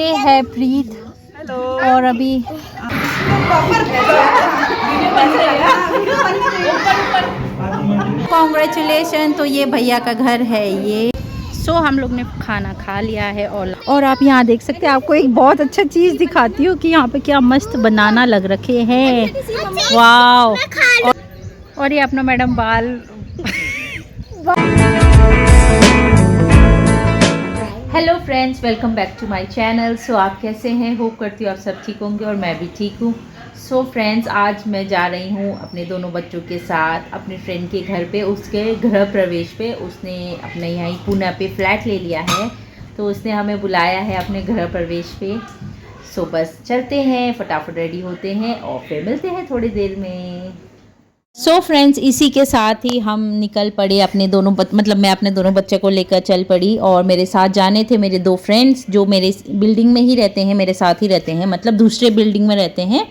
ये है प्रीत। हेलो। और अभी कॉन्ग्रेचुलेशन। तो ये भैया का घर है ये। हम लोग ने खाना खा लिया है और आप यहाँ देख सकते हैं। आपको एक बहुत अच्छा चीज़ दिखाती हूँ कि यहाँ पे क्या मस्त बनाना लग रखे हैं। वाह। और ये अपना मैडम बाल। Hello friends, welcome back to my channel. आप कैसे हैं? होप करती हूँ आप सब ठीक होंगे और मैं भी ठीक हूँ। फ्रेंड्स, आज मैं जा रही हूँ अपने दोनों बच्चों के साथ अपने फ्रेंड के घर पे, उसके गृह प्रवेश पे। उसने अपने यहाँ पुणे पे फ्लैट ले लिया है, तो उसने हमें बुलाया है अपने गृह प्रवेश पे। बस चलते हैं, फटाफट रेडी होते हैं और फिर मिलते हैं थोड़ी देर में। फ्रेंड्स, इसी के साथ ही हम निकल पड़े अपने दोनों मैं अपने दोनों बच्चे को लेकर चल पड़ी। और मेरे साथ जाने थे मेरे दो फ्रेंड्स जो मेरे बिल्डिंग में ही रहते हैं, मेरे साथ ही रहते हैं, मतलब दूसरे बिल्डिंग में रहते हैं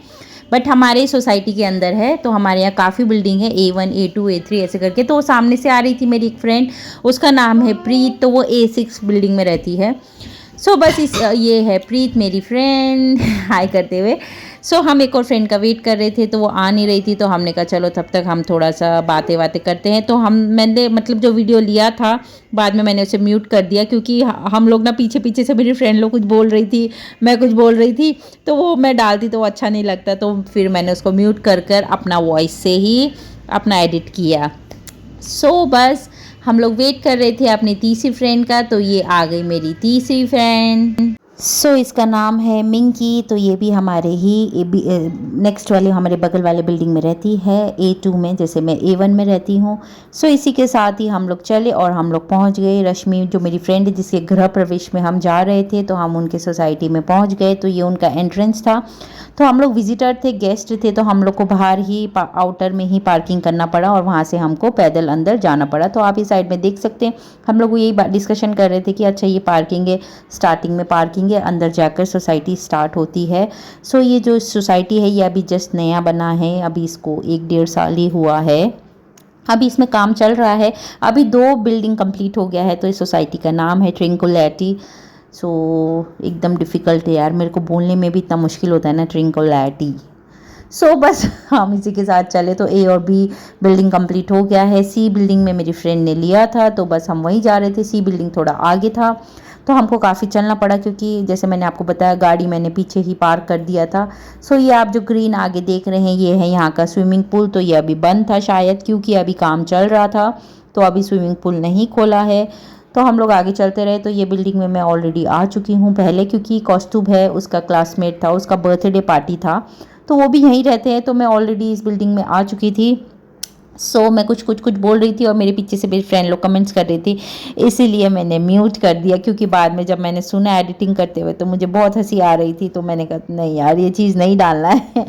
बट हमारे सोसाइटी के अंदर है। तो हमारे यहाँ काफ़ी बिल्डिंग है, A1 A2 A3 ऐसे करके। तो सामने से आ रही थी मेरी एक फ्रेंड, उसका नाम है प्रीत, तो वो A6 बिल्डिंग में रहती है। बस ये है प्रीत मेरी फ्रेंड। हाय करते हुए। हम एक और फ्रेंड का वेट कर रहे थे, तो वो आ नहीं रही थी, तो हमने कहा चलो तब तक हम थोड़ा सा बातें करते हैं। तो मैंने जो वीडियो लिया था बाद में मैंने उसे म्यूट कर दिया, क्योंकि हम लोग ना पीछे पीछे से मेरी फ्रेंड लोग कुछ बोल रही थी, मैं कुछ बोल रही थी, तो वो मैं डालती तो वो अच्छा नहीं लगता। तो फिर मैंने उसको म्यूट कर अपना वॉइस से ही अपना एडिट किया। बस हम लोग वेट कर रहे थे अपनी तीसरी फ्रेंड का। तो ये आ गई मेरी तीसरी फ्रेंड। इसका नाम है मिंकी। तो ये भी हमारे ही नेक्स्ट वाले हमारे बगल वाले बिल्डिंग में रहती है, A2 में, जैसे मैं A1 में रहती हूँ। इसी के साथ ही हम लोग चले और हम लोग पहुँच गए। रश्मि जो मेरी फ्रेंड है जिसके गृह प्रवेश में हम जा रहे थे, तो हम उनके सोसाइटी में पहुँच गए। तो ये उनका एंट्रेंस था। तो हम लोग विजिटर थे, गेस्ट थे, तो हम लोग को बाहर ही आउटर में ही पार्किंग करना पड़ा और वहाँ से हमको पैदल अंदर जाना पड़ा। तो आप इस साइड में देख सकते हैं, हम लोग यही डिस्कशन कर रहे थे कि अच्छा ये पार्किंग है, स्टार्टिंग में पार्किंग है, अंदर जाकर सोसाइटी स्टार्ट होती है। ये जो सोसाइटी है ये अभी जस्ट नया बना है, अभी इसको 1-1.5 साल ही हुआ है। अभी इसमें काम चल रहा है, अभी 2 बिल्डिंग कंप्लीट हो गया है। तो इस सोसाइटी का नाम है ट्रिंकुलैरिटी। एकदम डिफ़िकल्ट है यार, मेरे को बोलने में भी इतना मुश्किल होता है ना, ट्रिंकुलैरिटी। बस हम इसी के साथ चले। तो A और B बिल्डिंग कंप्लीट हो गया है। C बिल्डिंग में मेरी फ्रेंड ने लिया था, तो बस हम वहीं जा रहे थे। C बिल्डिंग थोड़ा आगे था, तो हमको काफ़ी चलना पड़ा, क्योंकि जैसे मैंने आपको बताया गाड़ी मैंने पीछे ही पार्क कर दिया था। ये आप जो ग्रीन आगे देख रहे हैं ये है यहाँ का स्विमिंग पूल। तो ये अभी बंद था शायद, क्योंकि अभी काम चल रहा था, तो अभी स्विमिंग पूल नहीं खोला है। तो हम लोग आगे चलते रहे। तो ये बिल्डिंग में मैं ऑलरेडी आ चुकी हूँ पहले, क्योंकि कौस्तुभ है उसका क्लासमेट था, उसका बर्थडे पार्टी था, तो वो भी यहीं रहते हैं। तो मैं ऑलरेडी इस बिल्डिंग में आ चुकी थी। मैं कुछ बोल रही थी और मेरे पीछे से मेरी फ्रेंड लोग कमेंट्स कर रही थी, इसीलिए मैंने म्यूट कर दिया, क्योंकि बाद में जब मैंने सुना एडिटिंग करते हुए तो मुझे बहुत हंसी आ रही थी। तो मैंने कहा नहीं यार, ये चीज़ नहीं डालना है।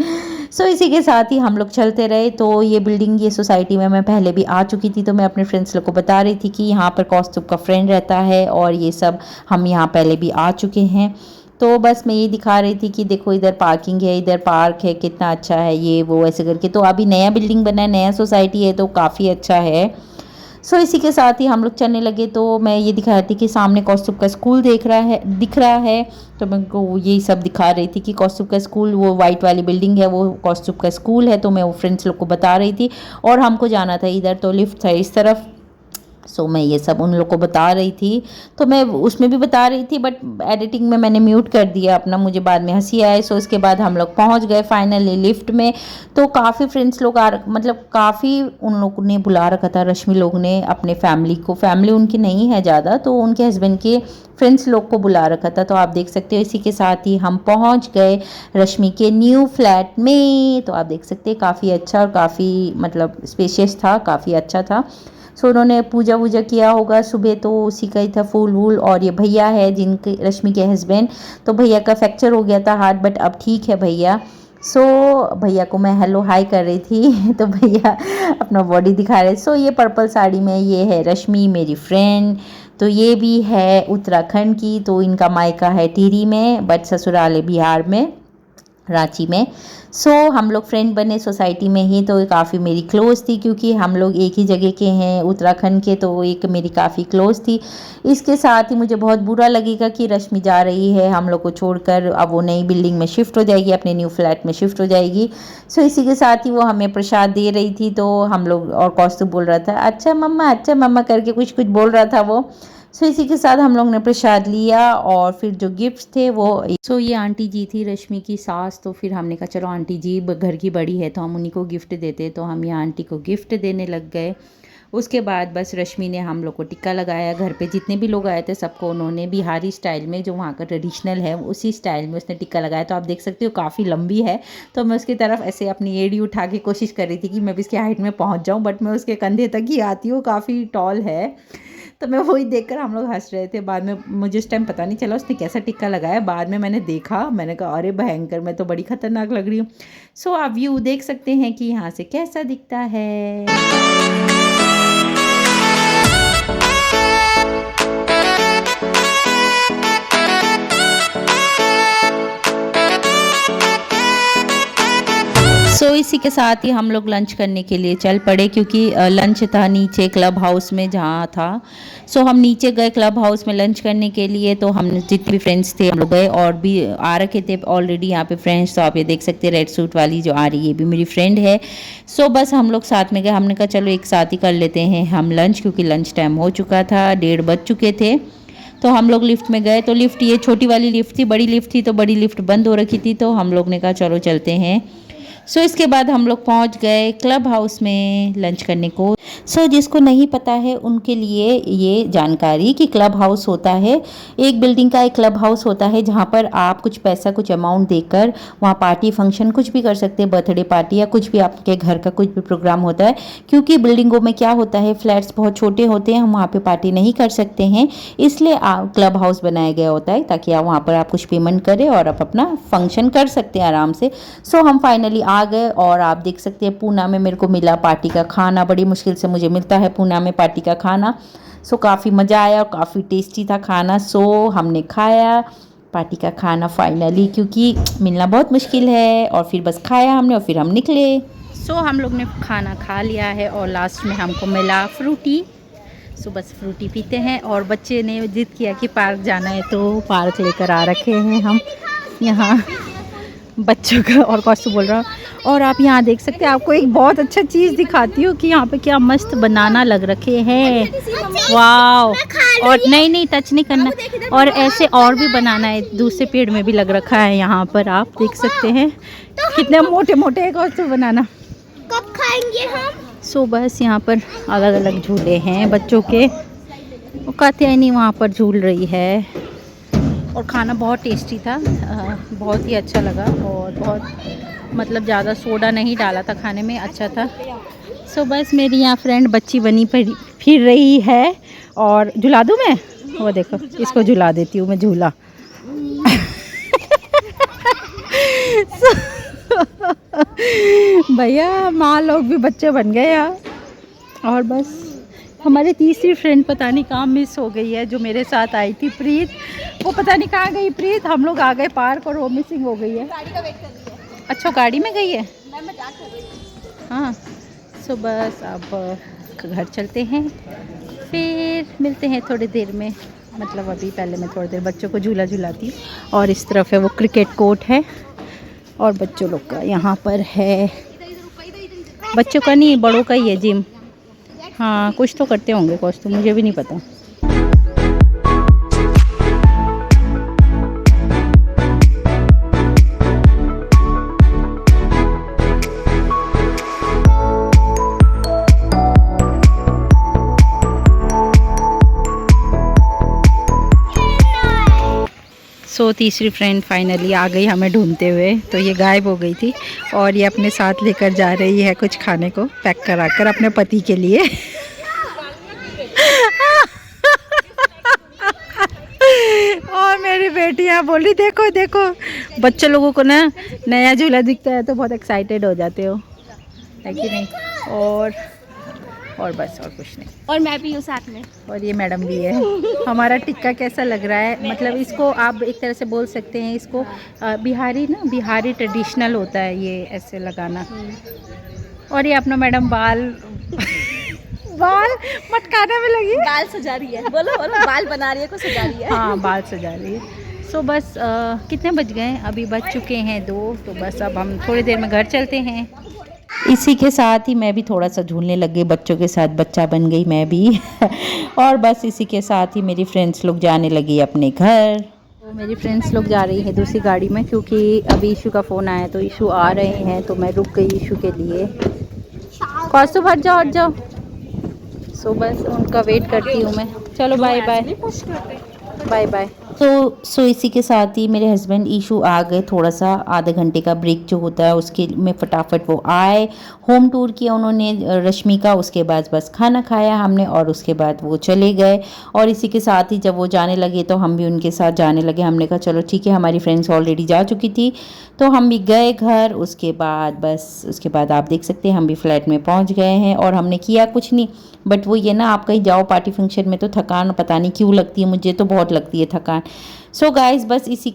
इसी के साथ ही हम लोग चलते रहे। तो ये बिल्डिंग, ये सोसाइटी में मैं पहले भी आ चुकी थी, तो मैं अपने फ्रेंड्स लोग को बता रही थी कि यहाँ पर कौस्तुभ का फ्रेंड रहता है और ये सब हम यहाँ पहले भी आ चुके हैं। तो बस मैं ये दिखा रही थी कि देखो इधर पार्किंग है, इधर पार्क है, कितना अच्छा है ये वो ऐसे करके। तो अभी नया बिल्डिंग बना है, नया सोसाइटी है, तो काफ़ी अच्छा है। इसी के साथ ही हम लोग चलने लगे। तो मैं ये दिखा रही थी कि सामने कौस्तुभ का स्कूल दिख रहा है। तो मैं को यही सब दिखा रही थी कि कौस्तुभ का स्कूल, वो वाइट वाली बिल्डिंग है, वो कौस्तुभ का स्कूल है। तो मैं वो फ्रेंड्स लोग को बता रही थी और हमको जाना था इधर, तो लिफ्ट था इस तरफ। मैं ये सब उन लोग को बता रही थी। तो मैं उसमें भी बता रही थी, बट एडिटिंग में मैंने म्यूट कर दिया अपना, मुझे बाद में हंसी आए। उसके बाद हम लोग पहुंच गए फाइनली लिफ्ट में। तो काफ़ी फ्रेंड्स लोग काफ़ी उन लोगों ने बुला रखा था, रश्मि लोग ने अपने फैमिली उनकी नहीं है ज़्यादा, तो उनके हस्बैंड के फ्रेंड्स लोग को बुला रखा था। तो आप देख सकते हो इसी के साथ ही हम पहुँच गए रश्मि के न्यू फ्लैट में। तो आप देख सकते हैं काफ़ी अच्छा और काफ़ी स्पेशियस था, काफ़ी अच्छा था। उन्होंने पूजा वूजा किया होगा सुबह, तो उसी का ही था फूल वूल। और ये भैया है जिनके रश्मि के हस्बैंड, तो भैया का फ्रैक्चर हो गया था हाथ, बट अब ठीक है भैया। भैया को मैं हेलो हाय कर रही थी। तो भैया अपना बॉडी दिखा रहे। ये पर्पल साड़ी में ये है रश्मि मेरी फ्रेंड। तो ये भी है उत्तराखंड की, तो इनका मायका है टिहरी में, बट ससुराल है बिहार में। रांची में। सो हम लोग फ्रेंड बने सोसाइटी में ही, तो काफ़ी मेरी क्लोज़ थी क्योंकि हम लोग एक ही जगह के हैं उत्तराखंड के, तो एक मेरी काफ़ी क्लोज़ थी। इसके साथ ही मुझे बहुत बुरा लगेगा कि रश्मि जा रही है हम लोग को छोड़कर, अब वो नई बिल्डिंग में शिफ्ट हो जाएगी, अपने न्यू फ्लैट में शिफ्ट हो जाएगी। सो इसी के साथ ही वो हमें प्रसाद दे रही थी, तो हम लोग, और कौस्तुभ बोल रहा था अच्छा मम्मा करके कुछ कुछ बोल रहा था वो। सो इसी के साथ हम लोग ने प्रसाद लिया और फिर जो गिफ्ट्स थे वो ये आंटी जी थी रश्मि की सास, तो फिर हमने कहा चलो आंटी जी घर की बड़ी है तो हम उन्हीं को गिफ्ट देते, तो हम ये आंटी को गिफ्ट देने लग गए। उसके बाद बस रश्मि ने हम लोग को टिक्का लगाया, घर पे जितने भी लोग आए थे सबको उन्होंने बिहारी स्टाइल में, जो वहाँ का ट्रेडिशनल है उसी स्टाइल में उसने टिक्का लगाया। तो आप देख सकते हो काफ़ी लंबी है, तो मैं उसकी तरफ ऐसे अपनी एड़ी उठा के कोशिश कर रही थी कि मैं भी इसकी हाइट में पहुँच जाऊँ, बट मैं उसके कंधे तक ही आती हूँ, काफ़ी टॉल है। तो मैं वही देखकर हम लोग हंस रहे थे। बाद में मुझे उस टाइम पता नहीं चला उसने कैसा टिक्का लगाया, बाद में मैंने देखा, मैंने कहा अरे भयंकर, मैं तो बड़ी खतरनाक लग रही हूँ। सो आप व्यू देख सकते हैं कि यहाँ से कैसा दिखता है। सो इसी के साथ ही हम लोग लंच करने के लिए चल पड़े, क्योंकि लंच था नीचे क्लब हाउस में जहाँ था। सो हम नीचे गए क्लब हाउस में लंच करने के लिए, तो हम जितने भी फ्रेंड्स थे हम लोग गए, और भी आ रखे थे ऑलरेडी यहाँ पे फ्रेंड्स। तो आप ये देख सकते हैं रेड सूट वाली जो आ रही है ये भी मेरी फ्रेंड है। सो बस हम लोग साथ में गए, हमने कहा चलो एक साथ ही कर लेते हैं हम लंच, क्योंकि लंच टाइम हो चुका था, 1:30 बज चुके थे। तो हम लोग लिफ्ट में गए, तो लिफ्ट ये छोटी वाली लिफ्ट थी, बड़ी लिफ्ट थी तो बड़ी लिफ्ट बंद हो रखी थी, तो हम लोग ने कहा चलो चलते हैं। सो इसके बाद हम लोग पहुंच गए क्लब हाउस में लंच करने को। सो जिसको नहीं पता है उनके लिए ये जानकारी कि क्लब हाउस होता है, एक बिल्डिंग का एक क्लब हाउस होता है जहां पर आप कुछ पैसा, कुछ अमाउंट देकर वहां पार्टी फंक्शन कुछ भी कर सकते हैं, बर्थडे पार्टी या कुछ भी आपके घर का कुछ भी प्रोग्राम होता है। क्योंकि बिल्डिंगों में क्या होता है, फ्लैट्स बहुत छोटे होते हैं, हम वहाँ पर पार्टी नहीं कर सकते हैं, इसलिए क्लब हाउस बनाया गया होता है ताकि आप वहाँ पर आप कुछ पेमेंट करें और आप अपना फंक्शन कर सकते हैं आराम से। सो हम फाइनली आ गए, और आप देख सकते हैं पूना में मेरे को मिला पार्टी का खाना, बड़ी मुश्किल से मुझे मिलता है पूना में पार्टी का खाना। सो काफ़ी मज़ा आया और काफ़ी टेस्टी था खाना। सो हमने खाया पार्टी का खाना फाइनली, क्योंकि मिलना बहुत मुश्किल है, और फिर बस खाया हमने और फिर हम निकले। सो हम लोग ने खाना खा लिया है और लास्ट में हमको मिला फ्रूटी। सो बस फ्रूटी पीते हैं, और बच्चे ने जिद किया कि पार्क जाना है तो पार्क लेकर आ रखे हैं हम यहाँ बच्चों का। और कौस्तुभ बोल रहा और आप यहाँ देख सकते हैं, आपको एक बहुत अच्छा चीज़ दिखाती हूँ कि यहाँ पे क्या मस्त बनाना लग रखे हैं, वाव। और नहीं टच नहीं करना, और ऐसे और भी बनाना है, दूसरे पेड़ में भी लग रखा है यहाँ पर, आप देख सकते हैं कितने मोटे मोटे है कौस्तुभ बनाना। कब खाएंगे हम? सो बस यहाँ पर अलग अलग झूले हैं बच्चों के, वो कात्यायनी वहाँ पर झूल रही है, और खाना बहुत टेस्टी था, बहुत ही अच्छा लगा, और बहुत मतलब ज़्यादा सोडा नहीं डाला था खाने में, अच्छा था। सो बस मेरी यहाँ फ्रेंड बच्ची बनी फिर रही है, और झुला दूँ मैं, वो देखो इसको झुला देती हूँ मैं झूला। भैया माँ लोग भी बच्चे बन गए यार। और बस हमारी तीसरी फ्रेंड पता नहीं कहाँ मिस हो गई है, जो मेरे साथ आई थी प्रीत, वो पता नहीं कहाँ गई प्रीत। हम लोग आ गए पार्क और वो मिसिंग हो गई है। गाड़ी का वेट कर रही है। अच्छा गाड़ी में गई है, मैं मजाक कर रही हूँ। हाँ। सो बस अब घर चलते हैं, फिर मिलते हैं थोड़ी देर में, मतलब अभी पहले मैं थोड़ी देर बच्चों को झूला झुलाती हूँ। और इस तरफ है वो क्रिकेट कोर्ट है, और बच्चों लोग का यहाँ पर है, बच्चों का नहीं बड़ों का ही है जिम। हाँ कुछ तो करते होंगे कौस्तुभ, मुझे भी नहीं पता। सो तीसरी फ्रेंड फाइनली आ गई हमें ढूंढते हुए, तो ये गायब हो गई थी, और ये अपने साथ लेकर जा रही है कुछ खाने को पैक करा कर अपने पति के लिए। और मेरी बेटी यहाँ बोली देखो देखो, बच्चे लोगों को ना नया झूला दिखता है तो बहुत एक्साइटेड हो जाते हो, है कि नहीं। और और बस और कुछ नहीं। और मैं भी हूँ साथ में। और ये मैडम भी है। हमारा टिक्का कैसा लग रहा है, मतलब इसको आप एक तरह से बोल सकते हैं इसको बिहारी ना, बिहारी ट्रेडिशनल होता है ये ऐसे लगाना। और ये अपना मैडम बाल बाल मटकाना में लगी, बाल सजा रही है, बोलो बोलो, बाल बना रही है को सजा रही है। हाँ बाल सजा रही है। सो बस कितने बज गए, अभी बज चुके हैं 2, तो बस अब हम थोड़ी देर में घर चलते हैं। इसी के साथ ही मैं भी थोड़ा सा झूलने लग गई बच्चों के साथ, बच्चा बन गई मैं भी। और बस इसी के साथ ही मेरी फ्रेंड्स लोग जाने लगी अपने घर। तो मेरी फ्रेंड्स लोग जा रही है दूसरी गाड़ी में, क्योंकि अभी ईशू का फ़ोन आया तो ईशू आ रहे हैं, तो मैं रुक गई ईशू के लिए। कौसु हट जाओ हट जाओ। सो बस उनका वेट करती हूँ मैं। चलो बाय बाय बाय बाय। सो इसी के साथ ही मेरे हस्बैंड ईशू आ गए, थोड़ा सा आधे घंटे का ब्रेक जो होता है उसके में फटाफट वो आए। होम टूर किया उन्होंने रश्मि का, उसके बाद बस खाना खाया हमने और उसके बाद वो चले गए। और इसी के साथ ही जब वो जाने लगे तो हम भी उनके साथ जाने लगे। हमने कहा चलो ठीक है, हमारी फ्रेंड्स ऑलरेडी जा चुकी थी तो हम भी गए घर। उसके बाद आप देख सकते हैं हम भी फ्लैट में पहुंच गए हैं। और हमने किया कुछ नहीं, बट वो ये ना, आप कहीं जाओ पार्टी फंक्शन में तो थकान पता नहीं क्यों लगती है, मुझे तो बहुत लगती है थकान। सो गाइस बस इसी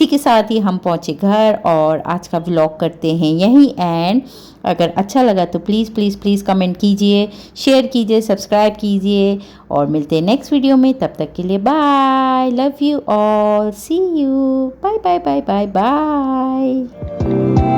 के साथ ही हम पहुँचे घर और आज का व्लॉग करते हैं यहीं एंड। अगर अच्छा लगा तो प्लीज़ प्लीज़ प्लीज़ कमेंट कीजिए, शेयर कीजिए, सब्सक्राइब कीजिए और मिलते हैं नेक्स्ट वीडियो में। तब तक के लिए bye, love you all, see you, bye bye bye bye bye.